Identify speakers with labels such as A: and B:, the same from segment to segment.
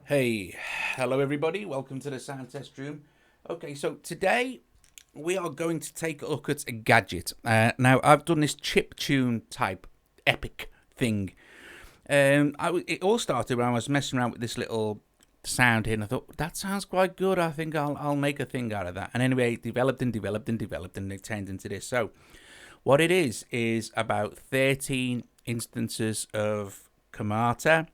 A: Hey, hello everybody, welcome to the sound test room. Okay, so today we are going to take a look at a gadget. Now, I've done this chiptune type epic thing. It all started when I was messing around with this little sound here, and I thought, that sounds quite good, I think I'll make a thing out of that. And anyway, it developed and it turned into this. So, what it is about 13 instances of KAMATA.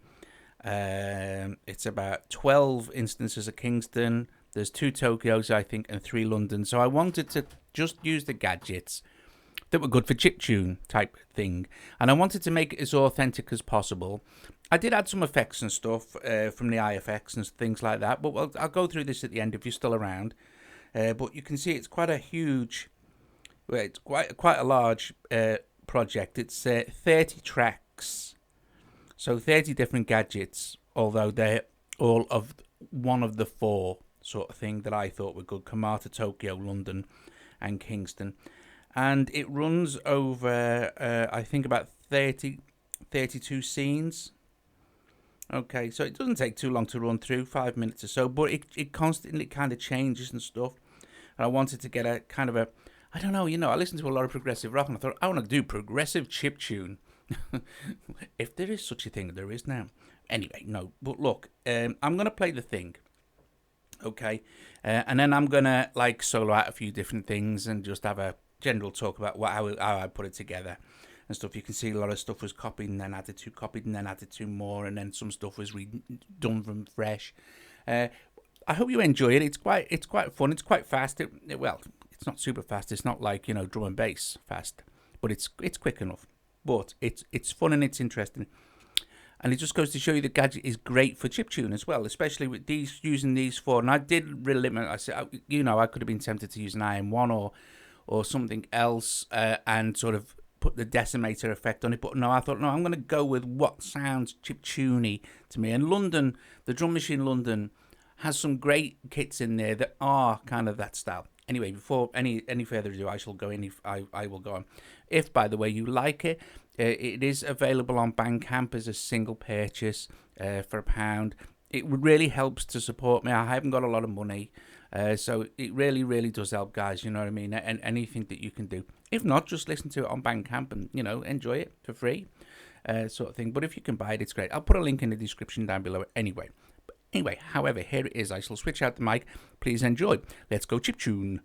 A: It's about 12 instances of Kingston. There's 2 Tokyos, I think, and 3 London. So I wanted to just use the gadgets that were good for chiptune type thing. And I wanted to make it as authentic as possible. I did add some effects and stuff from the IFX and things like that. But I'll go through this at the end if you're still around. But you can see it's quite a huge, it's quite a large project. It's 30 tracks. So 30 different gadgets, although they're all of one of the 4 sort of thing that I thought were good: KAMATA, Tokyo, London, and Kingston. And it runs over, I think, about 32 scenes. Okay, so it doesn't take too long to run through, 5 minutes or so, but it constantly kind of changes and stuff. And I wanted to get a kind of a, I don't know, I listen to a lot of progressive rock, and I thought, I want to do progressive chiptune. If there is such a thing, there is now. Anyway, no, but look, I'm going to play the thing, okay? And then I'm going to, solo out a few different things and just have a general talk about how I put it together and stuff. You can see a lot of stuff was copied and then added to, copied and then added to more, and then some stuff was done from fresh. I hope you enjoy it. It's quite fun. It's quite fast. Well, it's not super fast. It's not like, drum and bass fast, but it's quick enough. But it's fun and it's interesting, and it just goes to show you the gadget is great for chiptune as well, especially with using these 4. And I did limit. I said, I could have been tempted to use an IM1 or something else and sort of put the decimator effect on it. But no, I thought, no, I'm going to go with what sounds chiptuney to me. And London, the Drum Machine London, has some great kits in there that are kind of that style. Anyway, before any further ado, I shall go in. I will go on. If, by the way, you like it, it is available on Bandcamp as a single purchase for £1. It really helps to support me. I haven't got a lot of money, so it really, really does help, guys. You know what I mean? And anything that you can do. If not, just listen to it on Bandcamp and, enjoy it for free, sort of thing. But if you can buy it, it's great. I'll put a link in the description down below anyway. Anyway, however, here it is. I shall switch out the mic. Please enjoy. Let's go chiptune.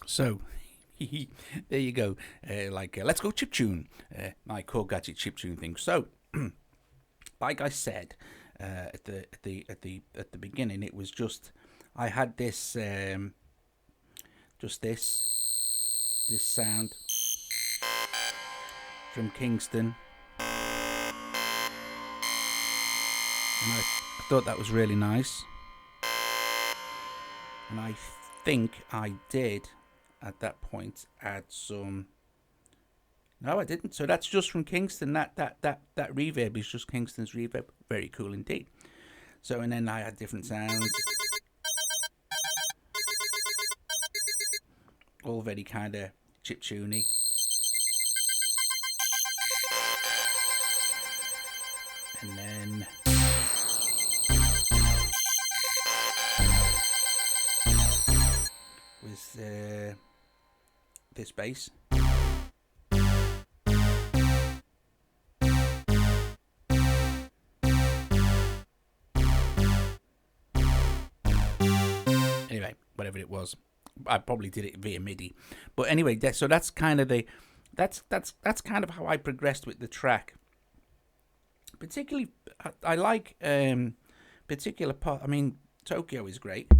A: So, there you go. Let's go Chiptune. My KORG Gadget Chiptune thing. So, like I said at the beginning, it was just I had this just this sound from Kingston, and I thought that was really nice. And I think I did at that point add some. No, I didn't. So that's just from Kingston. That reverb is just Kingston's reverb. Very cool indeed. So, and then I had different sounds, all very kind of chiptuney. And then was this bass. Anyway, whatever it was, I probably did it via MIDI. But anyway, so that's kind of that's kind of how I progressed with the track. Particularly, I like particular part. I mean, Tokyo is great.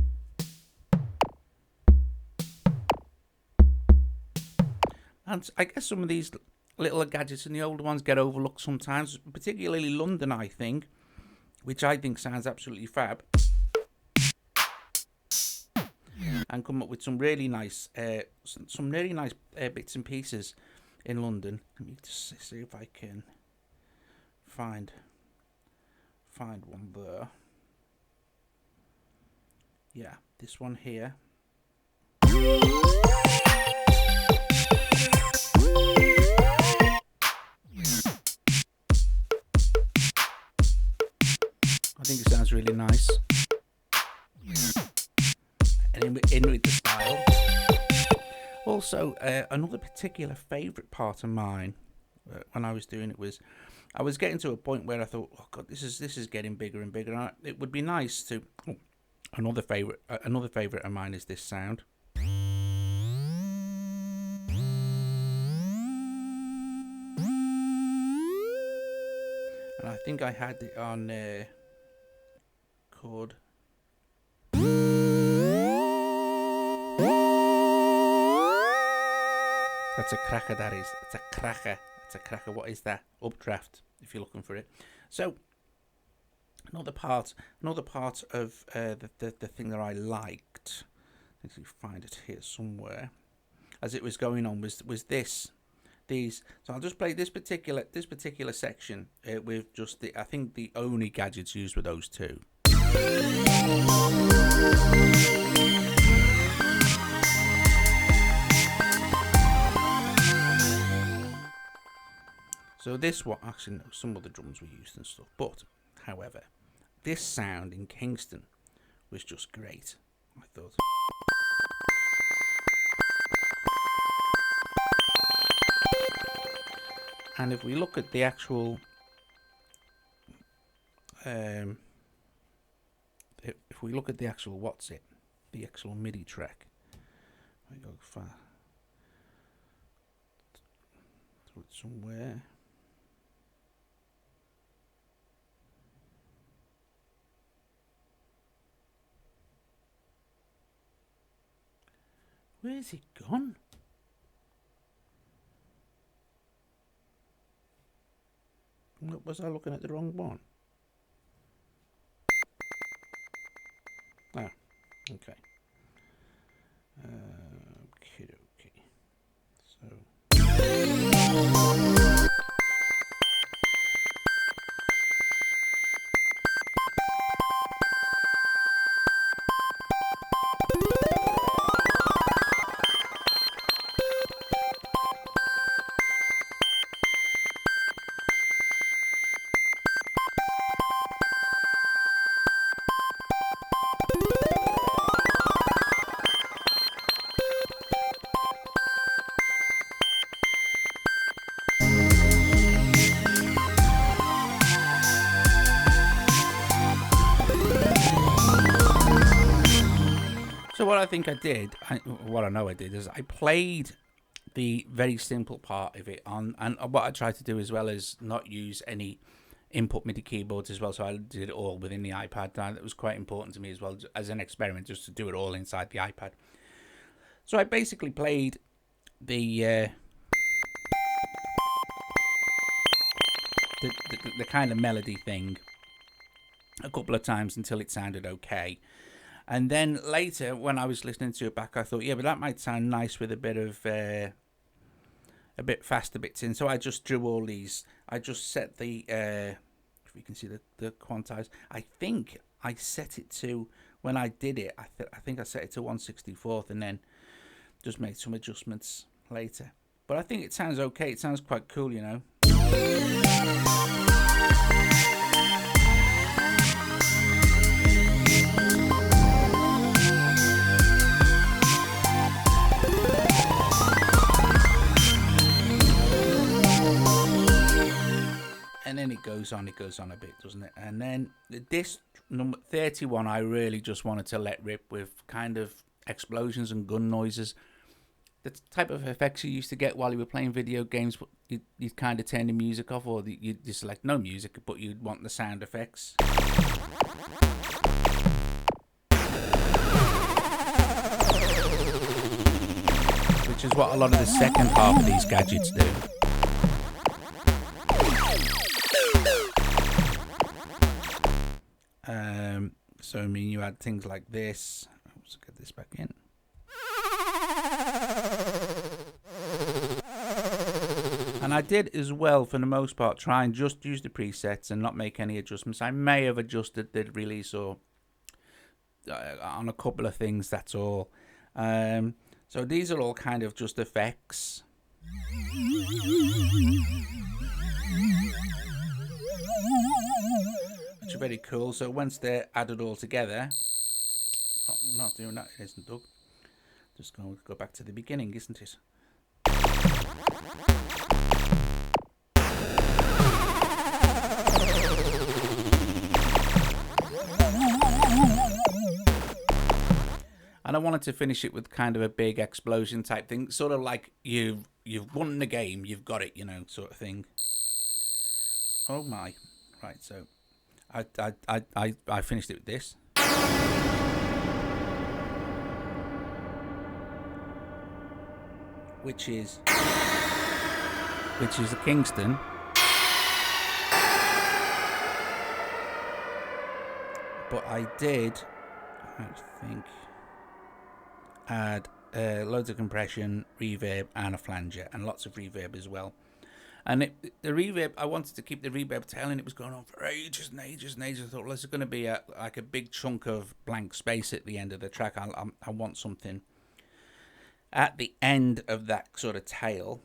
A: And I guess some of these little gadgets and the older ones get overlooked sometimes, particularly London, I think, which I think sounds absolutely fab. And come up with some really nice, bits and pieces in London. Let me just see if I can find one there. Yeah, this one here. I think it sounds really nice. And in with the style. Also, another particular favourite part of mine when I was doing it was I was getting to a point where I thought, oh God, this is getting bigger and bigger. And it would be nice to. Oh, another favourite of mine is this sound. And I think I had it on chord. That's a cracker, that is. It's a cracker. It's a cracker. What is that? Updraft, if you're looking for it. So, another part of the thing that I liked, let's see, find it here somewhere, as it was going on, was these. So I'll just play this particular section with just I think the only gadgets used were those two. So this one, actually no, some of the drums were used and stuff, but however, this sound in Kingston was just great, I thought. And if we look at the actual, the actual MIDI track, I go far through it somewhere. Where's it gone? Was I looking at the wrong one? Ah, okay. Okay. So. I think I did, what I know I did, is I played the very simple part of it on, and what I tried to do as well is not use any input MIDI keyboards as well, so I did it all within the iPad. That was quite important to me as well, as an experiment, just to do it all inside the iPad. So I basically played the kind of melody thing a couple of times until it sounded okay. And then later, when I was listening to it back, I thought, yeah, but that might sound nice with a bit of a bit faster bits in. So I just drew all these. I just set the if you can see the quantize. I think I set it to, when I did it, I think I set it to 1/64th, and then just made some adjustments later. But I think it sounds okay. It sounds quite cool, you know. And then it goes on a bit, doesn't it? And then this number 31, I really just wanted to let rip with kind of explosions and gun noises. The type of effects you used to get while you were playing video games, but you'd kind of turn the music off, or you'd just select no music, but you'd want the sound effects. Which is what a lot of the second half of these gadgets do. So I mean, you had things like this. Let's get this back in. And I did as well, for the most part, try and just use the presets and not make any adjustments. I may have adjusted the release or on a couple of things, that's all. So these are all kind of just effects. Which are very cool. So once they're added all together, we're not doing that, it isn't, Doug. Just going to go back to the beginning, isn't it? And I wanted to finish it with kind of a big explosion type thing, sort of like you've won the game, you've got it, you know, sort of thing. Oh my! Right, so I finished it with this. Which is the Kingston. But I did, I think, add loads of compression, reverb, and a flanger, and lots of reverb as well. And the reverb, I wanted to keep the reverb tail, and it was going on for ages and ages and ages. I thought, well, this is going to be like a big chunk of blank space at the end of the track. I want something at the end of that sort of tail.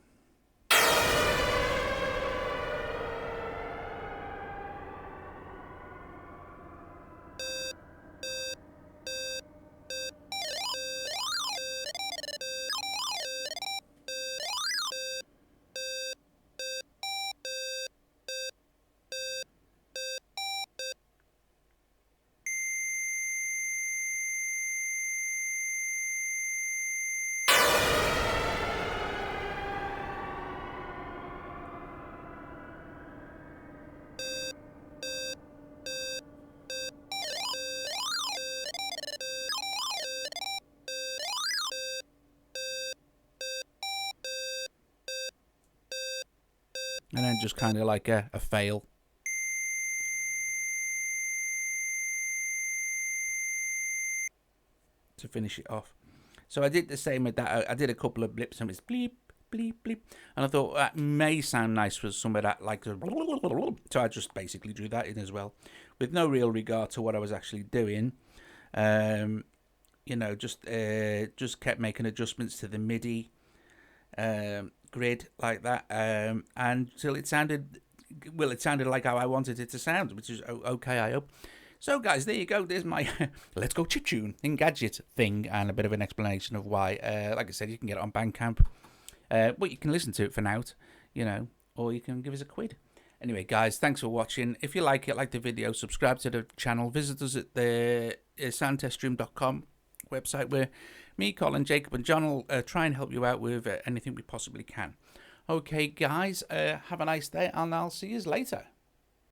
A: And then just kind of like a fail. To finish it off. So I did the same with that. I did a couple of blips and it's bleep, bleep, bleep. And I thought that may sound nice for some of that, like, so I just basically drew that in as well. With no real regard to what I was actually doing. You know, just kept making adjustments to the MIDI grid like that, and until it sounded like how I wanted it to sound, which is okay, I hope. So guys, there you go. There's my Let's Go Chiptune in Gadget thing, and a bit of an explanation of why. Like I said, you can get it on Bandcamp, but you can listen to it for now, you know, or you can give us a quid. Anyway, guys, thanks for watching. If you like it, like the video, subscribe to the channel, visit us at the soundtestroom.com, website where me, Colin, Jacob, and John will try and help you out with anything we possibly can. Okay, guys, have a nice day, and I'll see you later.